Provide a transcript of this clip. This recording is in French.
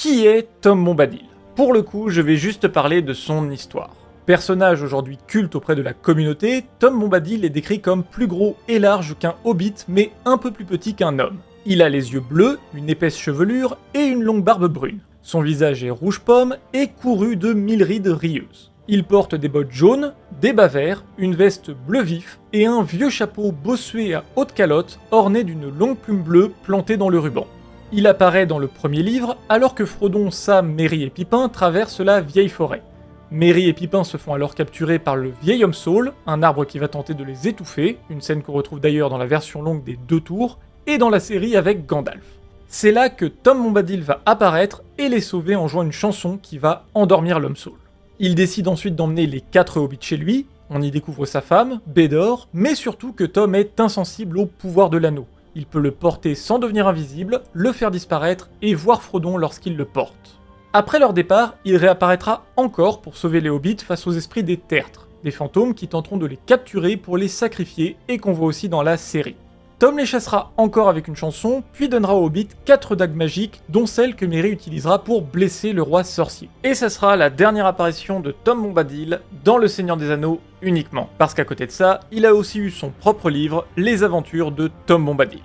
Qui est Tom Bombadil? Pour le coup, je vais juste parler de son histoire. Personnage aujourd'hui culte auprès de la communauté, Tom Bombadil est décrit comme plus gros et large qu'un hobbit, mais un peu plus petit qu'un homme. Il a les yeux bleus, une épaisse chevelure et une longue barbe brune. Son visage est rouge pomme et couru de 1000 rides rieuses. Il porte des bottes jaunes, des bas verts, une veste bleu vif et un vieux chapeau bossué à haute calotte orné d'une longue plume bleue plantée dans le ruban. Il apparaît dans le premier livre alors que Frodon, Sam, Merry et Pippin traversent la vieille forêt. Merry et Pippin se font alors capturer par le vieil homme saule, un arbre qui va tenter de les étouffer, une scène qu'on retrouve d'ailleurs dans la version longue des 2 tours, et dans la série avec Gandalf. C'est là que Tom Bombadil va apparaître et les sauver en jouant une chanson qui va endormir l'homme saule. Il décide ensuite d'emmener les 4 hobbits chez lui, on y découvre sa femme, Bédor, mais surtout que Tom est insensible au pouvoir de l'anneau. Il peut le porter sans devenir invisible, le faire disparaître et voir Frodon lorsqu'il le porte. Après leur départ, il réapparaîtra encore pour sauver les hobbits face aux esprits des tertres, des fantômes qui tenteront de les capturer pour les sacrifier et qu'on voit aussi dans la série. Tom les chassera encore avec une chanson, puis donnera aux hobbits 4 dagues magiques, dont celle que Merry utilisera pour blesser le roi sorcier. Et ça sera la dernière apparition de Tom Bombadil dans Le Seigneur des Anneaux uniquement, parce qu'à côté de ça, il a aussi eu son propre livre, Les Aventures de Tom Bombadil.